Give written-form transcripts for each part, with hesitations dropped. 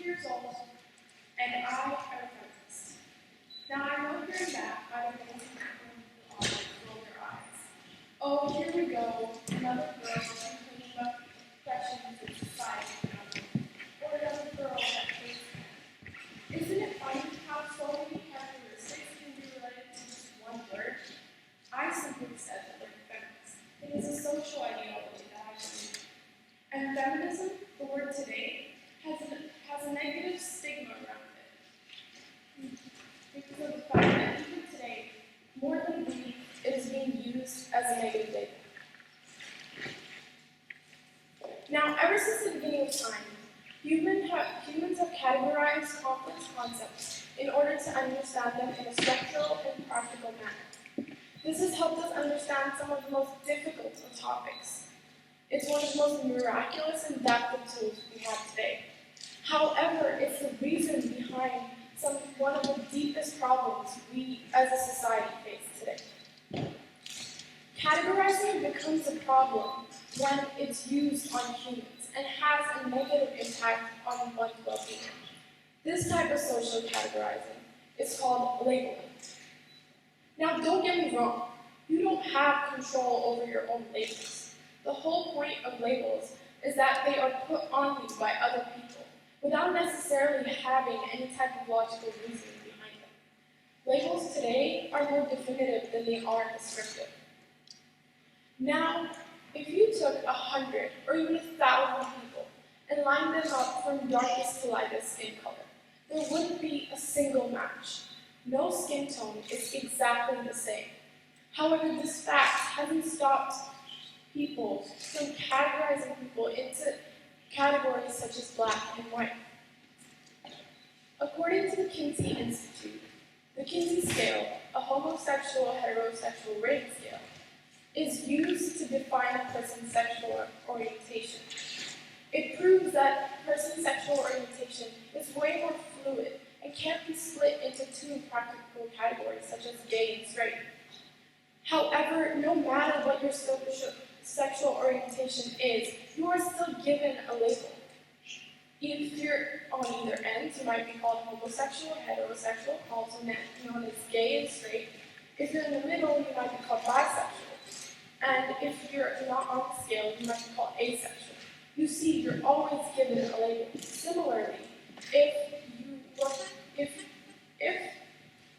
years old, and I am a feminist. Now I know hearing that I don't think people roll their eyes. Oh, here we go, another girl complaining about questions in society, or another girl that hates men. Isn't it funny how so many characteristics can be related to just one word? I simply said the word feminist. It is a social ideology that I believe. And feminism, the word today, has a negative stigma around it. Because of the fact that even today, more than we, it is being used as a negative label. Now, ever since the beginning of time, humans have categorized complex concepts in order to understand them in a structural and practical manner. This has helped us understand some of the most difficult of topics. It's one of the most miraculous and adaptive tools we have today. However, it's the reason behind one of the deepest problems we as a society face today. Categorizing becomes a problem when it's used on humans and has a negative impact on one's well-being. This type of social categorizing is called labeling. Now, don't get me wrong, you don't have control over your own labels. The whole point of labels is that they are put on you by other people without necessarily having any type of logical reasoning behind them. Labels today are more definitive than they are descriptive. Now, if you took 100 or even 1,000 people and lined them up from darkest to lightest skin color, there wouldn't be a single match. No skin tone is exactly the same. However, this fact hasn't stopped people from categorizing people into categories such as black and white. According to the Kinsey Institute, the Kinsey scale, a homosexual-heterosexual rating scale, is used to define a person's sexual orientation. It proves that a person's sexual orientation is way more fluid and can't be split into two practical categories such as gay and straight. However, no matter what your sexual orientation is, you are still given a label. If you're on either end, you might be called homosexual, heterosexual, also known as gay and straight. If you're in the middle, you might be called bisexual. And if you're not on the scale, you might be called asexual. You see, you're always given a label. Similarly, if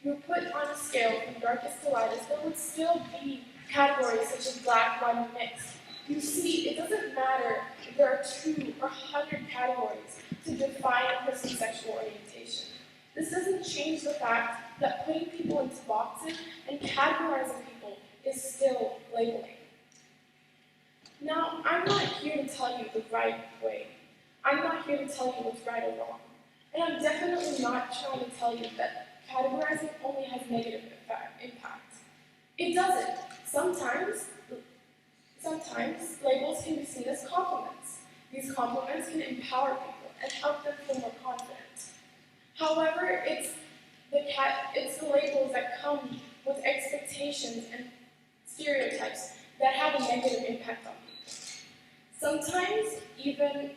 you're put on a scale from darkest to lightest, there would still be categories such as black, white, and mixed. You see, it doesn't matter if there are 2 or 100 categories to define a person's sexual orientation. This doesn't change the fact that putting people into boxes and categorizing people is still labeling. Now, I'm not here to tell you the right way. I'm not here to tell you what's right or wrong. And I'm definitely not trying to tell you that categorizing only has negative impact. It doesn't. Sometimes labels can be seen as compliments. These compliments can empower people and help them feel more confident. However, it's the labels that come with expectations and stereotypes that have a negative impact on people. Sometimes even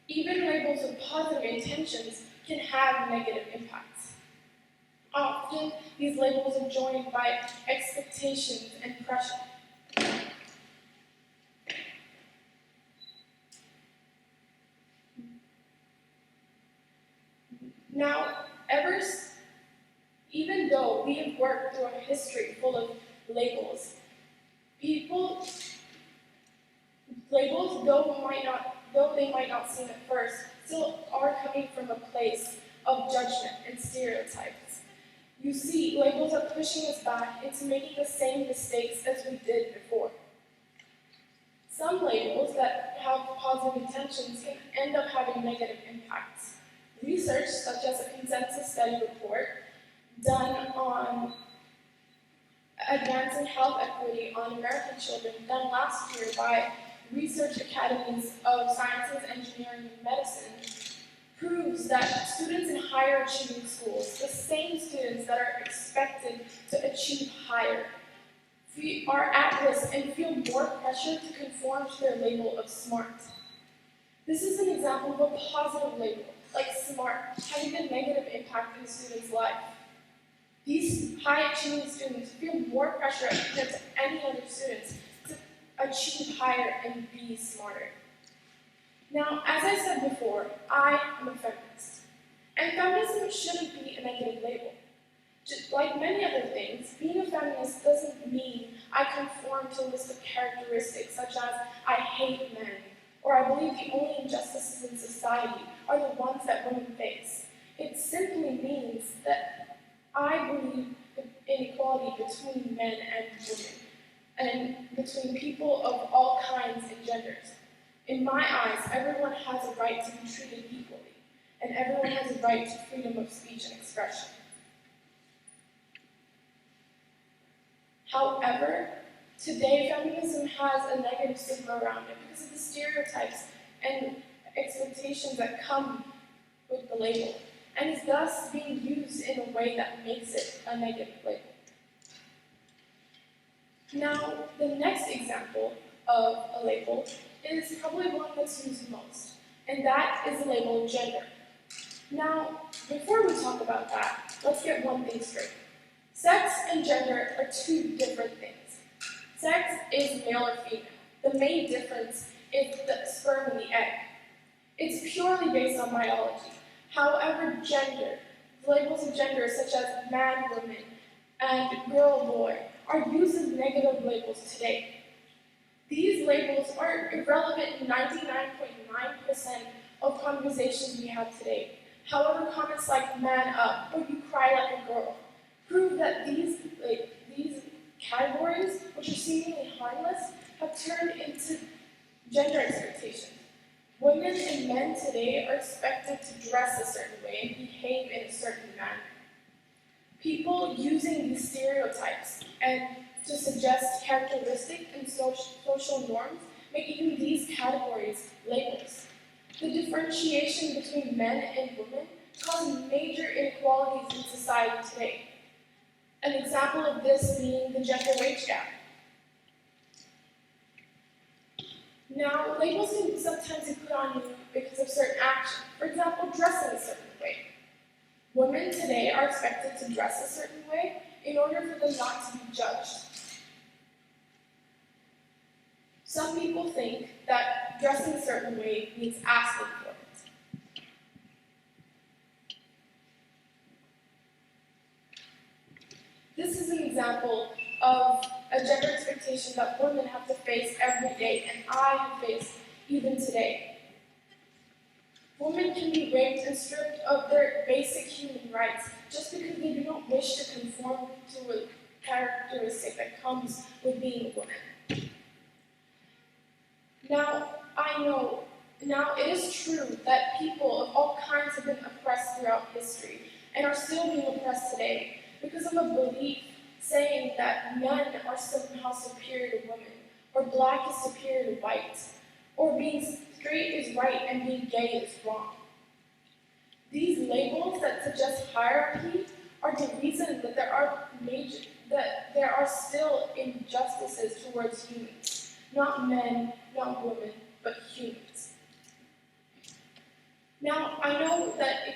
labels with positive intentions can have negative impacts. Often, these labels are joined by expectations and pressure. Now, even though we have worked through a history full of labels, labels, though they might not seem at first, still are coming from a place of judgment and stereotypes. You see, labels are pushing us back into making the same mistakes as we did before. Some labels that have positive intentions can end up having negative impacts. Research, such as a consensus study report done on advancing health equity on American children, done last year by research academies of sciences, engineering, and medicine, proves that students in higher achieving schools, the same students that are expected to achieve higher, are at risk and feel more pressure to conform to their label of smart. This is an example of a positive label, like smart, having a negative impact in a student's life. These high-achieving students feel more pressure compared to any other students to achieve higher and be smarter. Now, as I said before, I am a feminist. And feminism shouldn't be a negative label. Just like many other things, being a feminist doesn't mean I conform to a list of characteristics such as I hate men, or I believe the only injustices in society are the ones that women face. It simply means that I believe in equality between men and women, and between people of all kinds and genders. In my eyes, everyone has a right to be treated equally, and everyone has a right to freedom of speech and expression. However, today feminism has a negative stigma around it because of the stereotypes and expectations that come with the label, and is thus being used in a way that makes it a negative label. Now, the next example of a label is probably one that's used most, and that is the label of gender. Now, before we talk about that, let's get one thing straight. Sex and gender are two different things. Sex is male or female. The main difference is the sperm and the egg. It's purely based on biology. However, gender, the labels of gender such as man, woman, and girl, boy, are used as negative labels today. These labels are irrelevant in 99.9% of conversations we have today. However, comments like man up or you cry like a girl prove that these categories, which are seemingly harmless, have turned into gender expectations. Women and men today are expected to dress a certain way and behave in a certain manner. People using these stereotypes and to suggest characteristic and social norms make even these categories labels. The differentiation between men and women causes major inequalities in society today. An example of this being the gender wage gap. Now, labels can sometimes be put on you because of certain actions. For example, dressing a certain way. Women today are expected to dress a certain way in order for them not to be judged. Some people think that dressing a certain way means asking for it. This is an example of a gender expectation that women have to face every day, and I have faced even today. Women can be raped and stripped of their basic human rights just because they do not wish to conform to a characteristic that comes with being a woman. Now it is true that people of all kinds have been oppressed throughout history and are still being oppressed today because of a belief saying that men are somehow superior to women, or black is superior to white, or being straight is right and being gay is wrong. These labels that suggest hierarchy are the reason that there are still injustices towards humans. Not men, not women, but humans. Now, I know that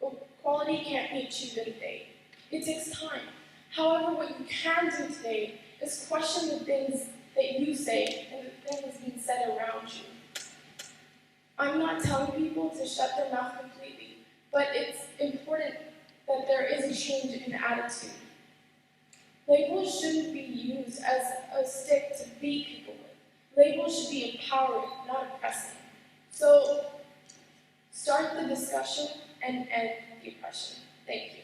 equality can't be achieved in a day. It takes time. However, what you can do today is question the things that you say and the things being said around you. I'm not telling people to shut their mouth completely, but it's important that there is a change in attitude. Labels shouldn't be used as a stick to beat people with. Labels should be empowering, not oppressing. So, start the discussion and end the oppression. Thank you.